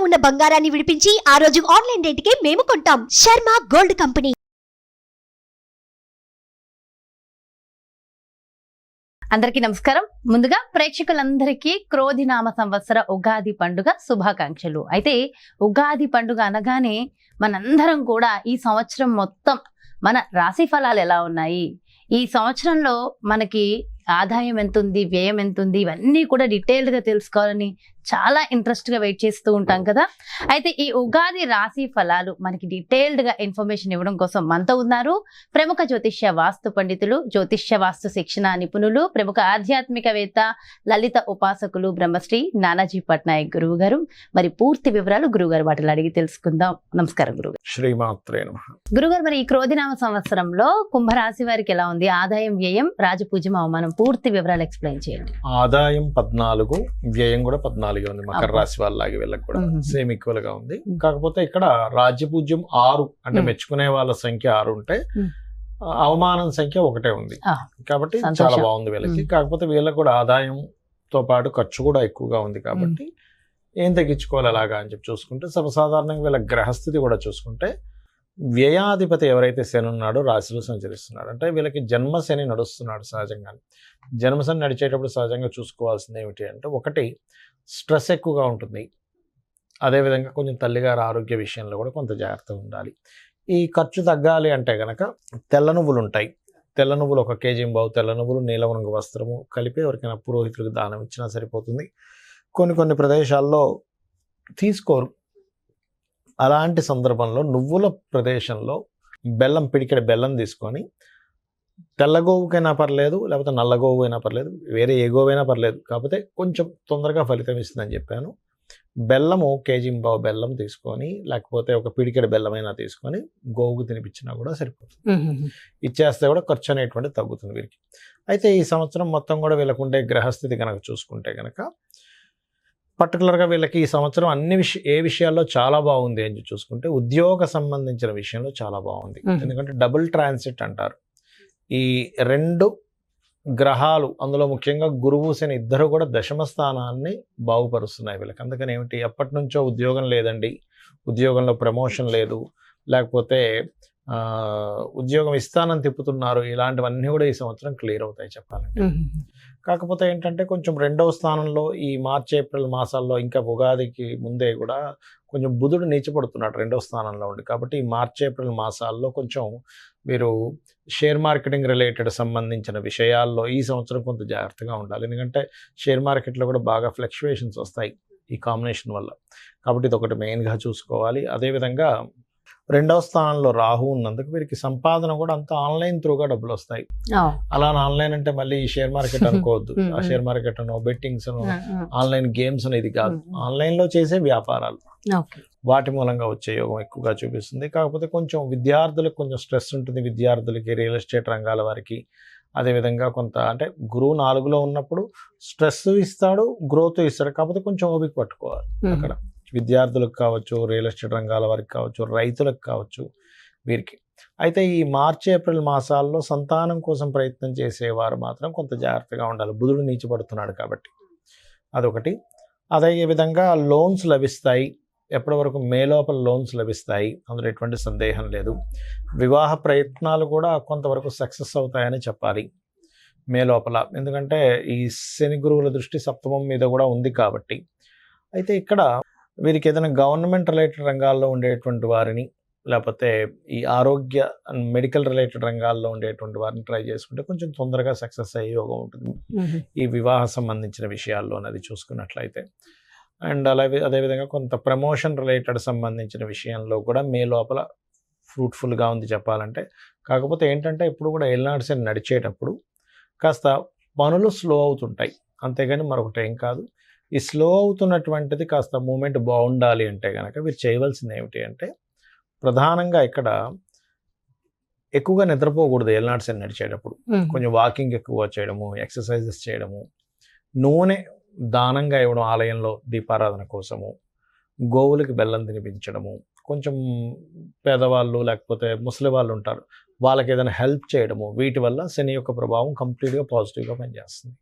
ఉన్న బంగారాన్ని విడిపించి ఆ రోజు ఆన్లైన్ రేటుకే మేము కొంటాం. Sharma gold company. అందరికీ నమస్కారం. ముందుగా ప్రేక్షకులందరికీ క్రోధినామ సంవత్సర ఉగాది పండుగ శుభాకాంక్షలు. అయితే ఉగాది పండుగ అనగానే మనందరం కూడా ఈ సంవత్సరం మొత్తం మన రాశి ఫలాలు ఎలా ఉన్నాయి, ఈ సంవత్సరంలో మనకి ఆదాయం ఎంత ఉంది, వ్యయం ఎంత ఉంది, ఇవన్నీ కూడా డీటెయిల్డ్గా తెలుసుకోవాలని చాలా ఇంట్రెస్ట్గా వెయిట్ చేస్తూ ఉంటాం కదా. అయితే ఈ ఉగాది రాశి ఫలాలు మనకి డీటెయిల్డ్గా ఇన్ఫర్మేషన్ ఇవ్వడం కోసం మనతో ఉన్నారు ప్రముఖ జ్యోతిష్య వాస్తు పండితులు, జ్యోతిష్య వాస్తు శిక్షణ నిపుణులు, ప్రముఖ ఆధ్యాత్మికవేత్త, లలిత ఉపాసకులు బ్రహ్మశ్రీ నానాజీ పట్నాయక్ గురువు గారు. మరి పూర్తి వివరాలు గురువుగారు వాటిలో అడిగి తెలుసుకుందాం. నమస్కారం గురుగారు. శ్రీమాత్రే నమః. గురుగారు, మరి ఈ క్రోధినామ సంవత్సరంలో కుంభరాశి వారికి ఎలా ఉంది? ఆదాయం, వ్యయం, రాజపూజ్యం, అవమానం, పూర్తి వివరాలు ఎక్స్ప్లెయిన్ చేయండి. ఆదాయం 14, వ్యయం కూడా 14 ఉంది. మకర రాశి వాళ్ళకి వీళ్ళకి కూడా సేమ్ ఈక్వల్ గా ఉంది. కాకపోతే ఇక్కడ రాజ్యపూజ్యం 6 అంటే మెచ్చుకునే వాళ్ళ సంఖ్య 6 ఉంటే అవమానం సంఖ్య 1 ఉంది. కాబట్టి చాలా బాగుంది వీళ్ళకి. కాకపోతే వీళ్ళకి కూడా ఆదాయంతో పాటు ఖర్చు కూడా ఎక్కువగా ఉంది. కాబట్టి ఏం తగ్గించుకోవాలి అలాగా అని చెప్పి చూసుకుంటే, సర్వసాధారణంగా వీళ్ళ గ్రహస్థితి కూడా చూసుకుంటే వ్యయాధిపతి ఎవరైతే శని ఉన్నాడో రాశిలో సంచరిస్తున్నాడు. అంటే వీళ్ళకి జన్మశని నడుస్తున్నాడు. సహజంగా జన్మశని నడిచేటప్పుడు సహజంగా చూసుకోవాల్సింది ఏమిటి అంటే, ఒకటి స్ట్రెస్ ఎక్కువగా ఉంటుంది. అదేవిధంగా కొంచెం తల్లిగారి ఆరోగ్య విషయంలో కూడా కొంత జాగ్రత్తగా ఉండాలి. ఈ ఖర్చు తగ్గాలి అంటే కనుక తెల్ల నువ్వులు ఉంటాయి. తెల్ల నువ్వులు 1 కేజీ బావు తెల్ల నువ్వులు, నీలం రంగు వస్త్రము కలిపి ఎవరికైనా పురోహితులకు దానం ఇచ్చినా సరిపోతుంది. కొన్ని ప్రదేశాల్లో తీసుకోరు. అలాంటి సందర్భంలో నువ్వుల ప్రదేశంలో పిడికెడ బెల్లం తీసుకొని, తెల్ల గోవుకైనా పర్లేదు, లేకపోతే నల్ల గోవు అయినా పర్లేదు, వేరే ఏ గోవైనా పర్లేదు, కాకపోతే కొంచెం తొందరగా ఫలితం ఇస్తుందని చెప్పాను. బెల్లము 1 కేజీ బావు బెల్లం తీసుకొని, లేకపోతే 1 పిడికెడ బెల్లమైనా తీసుకొని గోవుకు తినిపించినా కూడా సరిపోతుంది. ఇచ్చేస్తే కూడా ఖర్చు అనేటువంటి తగ్గుతుంది వీరికి. అయితే ఈ సంవత్సరం మొత్తం కూడా వీళ్ళకుండే గ్రహస్థితి కనుక చూసుకుంటే కనుక పర్టికులర్గా వీళ్ళకి ఈ సంవత్సరం ఏ విషయాల్లో చాలా బాగుంది అని చూసుకుంటే, ఉద్యోగ సంబంధించిన విషయంలో చాలా బాగుంది. ఎందుకంటే డబుల్ ట్రాన్సిట్ అంటారు. ఈ 2 గ్రహాలు, అందులో ముఖ్యంగా గురువు శని ఇద్దరు కూడా దశమ స్థానాన్ని బాగుపరుస్తున్నాయి వీళ్ళకి. అందుకని ఏమిటి, ఎప్పటి నుంచో ఉద్యోగం లేదండి, ఉద్యోగంలో ప్రమోషన్ లేదు, లేకపోతే ఉద్యోగం ఇస్తానని తిప్పుతున్నారు, ఇలాంటివన్నీ కూడా ఈ సంవత్సరం క్లియర్ అవుతాయి చెప్పాలంటే. కాకపోతే ఏంటంటే కొంచెం 2వ స్థానంలో ఈ మార్చి ఏప్రిల్ మాసాల్లో, ఇంకా ఉగాదికి ముందే కూడా కొంచెం బుధుడు నీచపడుతున్నాడు 2వ స్థానంలో ఉండి. కాబట్టి ఈ మార్చి ఏప్రిల్ మాసాల్లో కొంచెం మీరు షేర్ మార్కెటింగ్ రిలేటెడ్ సంబంధించిన విషయాల్లో ఈ సంవత్సరం కొంత జాగ్రత్తగా ఉండాలి. ఎందుకంటే షేర్ మార్కెట్లో కూడా బాగా ఫ్లక్చువేషన్స్ వస్తాయి ఈ కాంబినేషన్ వల్ల. కాబట్టి ఇది ఒకటి మెయిన్గా చూసుకోవాలి. అదేవిధంగా 2వ స్థానంలో రాహు ఉన్నందుకు వీరికి సంపాదన కూడా అంతా ఆన్లైన్ త్రూగా డబ్బులు వస్తాయి. అలా ఆన్లైన్ అంటే మళ్ళీ ఈ షేర్ మార్కెట్ అనుకోవద్దు. ఆ షేర్ మార్కెట్ అనో, బెట్టింగ్స్ అనో, ఆన్లైన్ గేమ్స్ అనేది కాదు, ఆన్లైన్లో చేసే వ్యాపారాలు, వాటి మూలంగా వచ్చే యోగం ఎక్కువగా చూపిస్తుంది. కాకపోతే కొంచెం విద్యార్థులకు కొంచెం స్ట్రెస్ ఉంటుంది. విద్యార్థులకి, రియల్ ఎస్టేట్ రంగాల వారికి, అదేవిధంగా కొంత అంటే గురువు 4లో ఉన్నప్పుడు స్ట్రెస్ ఇస్తాడు, గ్రోత్ ఇస్తాడు. కాకపోతే కొంచెం ఓపిక పట్టుకోవాలి అక్కడ. విద్యార్థులకు కావచ్చు, రియల్ ఎస్టేట్ రంగాల వారికి కావచ్చు, రైతులకు కావచ్చు వీరికి. అయితే ఈ మార్చి ఏప్రిల్ మాసాల్లో సంతానం కోసం ప్రయత్నం చేసేవారు మాత్రం కొంత జాగ్రత్తగా ఉండాలి. బుధుడు నీచపడుతున్నాడు కాబట్టి అదొకటి. అదే విధంగా లోన్స్ లభిస్తాయి. ఎప్పటి వరకు మే లోపల లోన్స్ లభిస్తాయి, అందులో ఎటువంటి సందేహం లేదు. వివాహ ప్రయత్నాలు కూడా కొంతవరకు సక్సెస్ అవుతాయని చెప్పాలి మే లోపల. ఎందుకంటే ఈ శని గురువుల దృష్టి సప్తమం మీద కూడా ఉంది కాబట్టి. అయితే ఇక్కడ వీరికి ఏదైనా గవర్నమెంట్ రిలేటెడ్ రంగాల్లో ఉండేటువంటి వారిని, లేకపోతే ఈ ఆరోగ్య మెడికల్ రిలేటెడ్ రంగాల్లో ఉండేటువంటి వారిని ట్రై చేసుకుంటే కొంచెం తొందరగా సక్సెస్ అయ్యే యోగం ఉంటుంది ఈ వివాహ సంబంధించిన విషయాల్లో అది చూసుకున్నట్లయితే. అండ్ అదేవిధంగా కొంత ప్రమోషన్ రిలేటెడ్ సంబంధించిన విషయంలో కూడా మే లోపల ఫ్రూట్ఫుల్గా ఉంది చెప్పాలంటే. కాకపోతే ఏంటంటే ఇప్పుడు కూడా ఏలినాటి శని నడిచేటప్పుడు కాస్త పనులు స్లో అవుతుంటాయి, అంతేగాని మరొకటి ఏం కాదు. ఈ స్లో అవుతున్నటువంటిది కాస్త మూమెంట్ బాగుండాలి అంటే కనుక మీరు చేయవలసింది ఏమిటి అంటే, ప్రధానంగా ఇక్కడ ఎక్కువగా నిద్రపోకూడదు ఏలినాటి శని నడిచేటప్పుడు. కొంచెం వాకింగ్ ఎక్కువ చేయడము, ఎక్సర్సైజెస్ చేయడము, నూనె దానంగా ఇవ్వడం ఆలయంలో దీపారాధన కోసము, గోవులకి బెల్లం తినిపించడము, కొంచెం పేదవాళ్ళు లేకపోతే ముసలి వాళ్ళు ఉంటారు, వాళ్ళకి ఏదైనా హెల్ప్ చేయడము, వీటి వల్ల శని యొక్క ప్రభావం కంప్లీట్గా పాజిటివ్గా పనిచేస్తుంది.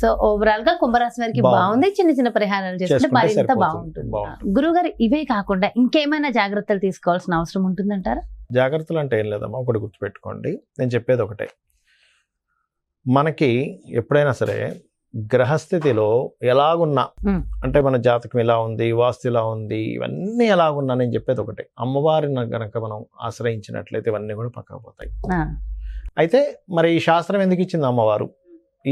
సో ఓవరాల్ గా కుంభరాశి వారికి బాగుంది. బాగుంది, చిన్న చిన్న పరిహారాలు చేసుకుంటే చేసుకుంటే మరింత సరిపోతుంది. బాగుంటుంది. బాగుంటుంది. గురుగారు ఇవే కాకుండా ఇంకేమైనా జాగ్రత్తలు తీసుకోవాల్సిన అవసరం ఉంటుందంటారా? జాగ్రత్తలు అంటే ఏం లేదమ్మా, ఒకటి గుర్తుపెట్టుకోండి, నేను చెప్పేది ఒకటే. మనకి ఎప్పుడైనా సరే గ్రహస్థితిలో ఎలాగున్నా, అంటే మన జాతకం ఎలా ఉంది, వాస్తు ఎలా ఉంది, ఇవన్నీ ఎలాగున్నా నేను చెప్పేది ఒకటే, అమ్మవారిని గనక మనం ఆశ్రయించినట్లయితే ఇవన్నీ కూడా పక్కకు పోతాయి. అయితే మరి ఈ శాస్త్రం ఎందుకు ఇచ్చింది అమ్మవారు?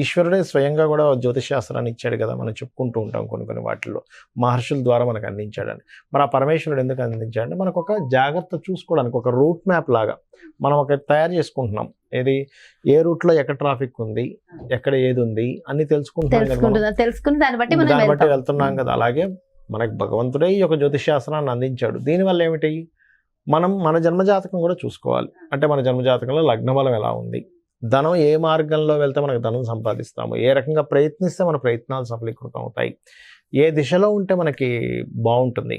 ఈశ్వరుడే స్వయంగా కూడా జ్యోతిష్ శాస్త్రాన్ని ఇచ్చాడు కదా, మనం చెప్పుకుంటూ ఉంటాం కొన్ని వాటిల్లో మహర్షుల ద్వారా మనకు అందించాడని. మరి ఆ పరమేశ్వరుడు ఎందుకు అందించాడంటే మనకు ఒక జాగ్రత్త చూసుకోవడానికి, ఒక రూట్ మ్యాప్ లాగా మనం ఒక తయారు చేసుకుంటున్నాం. ఏది, ఏ రూట్లో ఎక్కడ ట్రాఫిక్ ఉంది, ఎక్కడ ఏది ఉంది అన్ని తెలుసుకుంటున్నాం దాన్ని బట్టి వెళ్తున్నాం కదా. అలాగే మనకు భగవంతుడే ఈ యొక్క జ్యోతిష్ శాస్త్రాన్ని అందించాడు. దీనివల్ల ఏమిటి, మనం మన జన్మజాతకం కూడా చూసుకోవాలి. అంటే మన జన్మజాతకంలో లగ్నబలం ఎలా ఉంది, ధనం ఏ మార్గంలో వెళ్తే మనకు ధనం సంపాదిస్తాము, ఏ రకంగా ప్రయత్నిస్తే మన ప్రయత్నాలు సఫలీకృతం అవుతాయి, ఏ దిశలో ఉంటే మనకి బాగుంటుంది,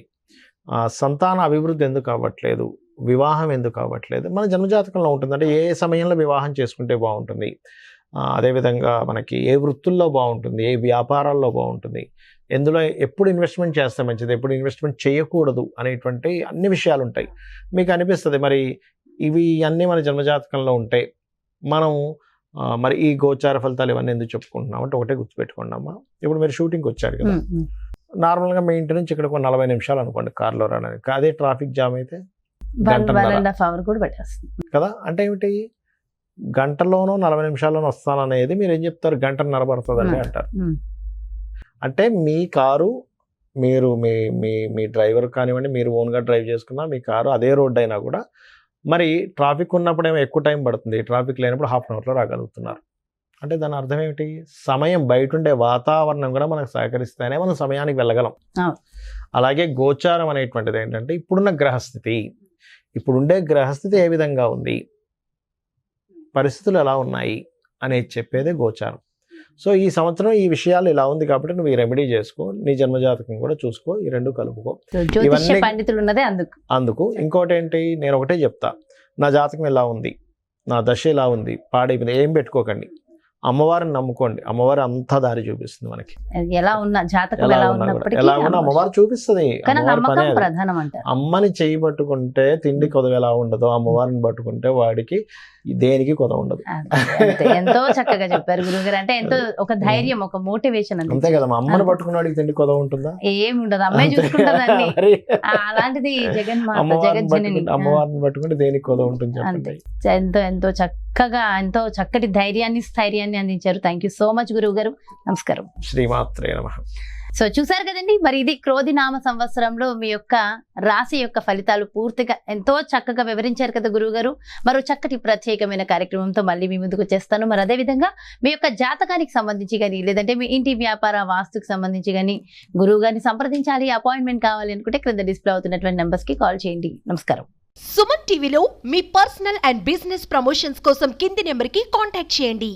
సంతాన అభివృద్ధి ఎందుకు అవ్వట్లేదు, వివాహం ఎందుకు అవ్వట్లేదు, మన జన్మజాతకంలో ఉంటుంది. అంటే ఏ సమయంలో వివాహం చేసుకుంటే బాగుంటుంది, అదేవిధంగా మనకి ఏ వృత్తుల్లో బాగుంటుంది, ఏ వ్యాపారాల్లో బాగుంటుంది, ఎందులో ఎప్పుడు ఇన్వెస్ట్మెంట్ చేస్తే మంచిది, ఎప్పుడు ఇన్వెస్ట్మెంట్ చేయకూడదు అనేటువంటి అన్ని విషయాలు ఉంటాయి. మీకు అనిపిస్తుంది మరి ఇవి అన్నీ మన జన్మజాతకంలో ఉంటాయి, మనం మరి ఈ గోచార ఫలితాలు ఇవన్నీ ఎందుకు చెప్పుకుంటున్నాం అంటే ఒకటే గుర్తుపెట్టుకోండి అమ్మా. ఇప్పుడు మీరు షూటింగ్కి వచ్చారు కదా, నార్మల్గా మీ ఇంటి నుంచి ఇక్కడ 40 నిమిషాలు అనుకోండి కార్లో రావడానికి, అదే ట్రాఫిక్ జామ్ అయితే కదా. అంటే ఏమిటి, గంటలోనో 40 నిమిషాల్లోనో వస్తాననేది మీరు ఏం చెప్తారు, గంటన్నర పడుతుందండి అంటారు. అంటే మీ కారు, మీరు మీ డ్రైవర్ కానివ్వండి, మీరు ఓన్గా డ్రైవ్ చేసుకున్నా మీ కారు అదే రోడ్ అయినా కూడా మరి ట్రాఫిక్ ఉన్నప్పుడు ఏమో ఎక్కువ టైం పడుతుంది, ట్రాఫిక్ లేనప్పుడు హాఫ్ అన్ అవర్లో రాగలుగుతున్నారు. అంటే దాని అర్థం ఏమిటి, సమయం బయట ఉండే వాతావరణం కూడా మనకు సహకరిస్తేనే మనం సమయానికి వెళ్ళగలం. అలాగే గోచారం అనేటువంటిది ఏంటంటే ఇప్పుడున్న గ్రహస్థితి, ఇప్పుడుండే గ్రహస్థితి ఏ విధంగా ఉంది, పరిస్థితులు ఎలా ఉన్నాయి అనేది చెప్పేదే గోచారం. సో ఈ సంవత్సరం ఈ విషయాలు ఇలా ఉంది కాబట్టి నువ్వు ఈ రెమెడీ చేసుకో, నీ జన్మజాతకం కూడా చూసుకో, ఈ రెండు కలుపుకో. ఇవన్నీ పండితులు ఉన్నదే అందుకు. ఇంకోటి ఏంటి, నేను ఒకటే చెప్తా, నా జాతకం ఎలా ఉంది, నా దశ ఎలా ఉంది, పాడైపోయింది ఏం పెట్టుకోకండి, అమ్మవారిని నమ్ముకోండి, అమ్మవారి అంతా దారి చూపిస్తుంది మనకి. ఎలా ఉన్నా జాతకం ఎలా ఉన్నా అమ్మవారు చూపిస్తుంది. ప్రధానం అంటే అమ్మని చేయి పట్టుకుంటే తిండి కొదవ ఎలా ఉండదో, అమ్మవారిని పట్టుకుంటే వాడికి దేనికి కొదవ ఉండదు. ఎంతో చక్కగా చెప్పారు గురుగారు. అంటే ఎంతో ఒక ధైర్యం, ఒక మోటివేషన్ అంతే కదా. అమ్మని పట్టుకున్న వాడికి తిండి కొదవ ఉంటుందా? ఏమి ఉండదు, అమ్మాయి చూసుకుంటుందండి. అలాంటిది అమ్మవారిని పట్టుకుంటే దేనికి కొదవ ఉంటుంది చెప్పండి. ఎంతో చక్కగా, ఎంతో చక్కటి ధైర్యాన్ని, స్థైర్యాన్ని అందించారు. థ్యాంక్ యూ సో మచ్ గురువు గారు. నమస్కారం. శ్రీమాత్రే నమః. సో చూసారు కదండి, మరి ఇది క్రోధినామ సంవత్సరంలో మీ యొక్క రాశి యొక్క ఫలితాలు పూర్తిగా ఎంతో చక్కగా వివరించారు కదా గురువు గారు. మరో చక్కటి ప్రత్యేకమైన కార్యక్రమంతో మళ్ళీ మీ ముందుకు వచ్చేస్తాను. మరి అదేవిధంగా మీ యొక్క జాతకానికి సంబంధించి కానీ, లేదంటే మీ ఇంటి వ్యాపార వాస్తుకు సంబంధించి కానీ గురువు గారిని సంప్రదించాలి, అపాయింట్మెంట్ కావాలి అనుకుంటే క్రింద డిస్ప్లే అవుతున్నటువంటి నెంబర్స్ కి కాల్ చేయండి. నమస్కారం. సుమన్ టీవీలో మీ పర్సనల్ అండ్ బిజినెస్ ప్రమోషన్స్ కోసం కింది నెంబర్ కి కాంటాక్ట్ చేయండి.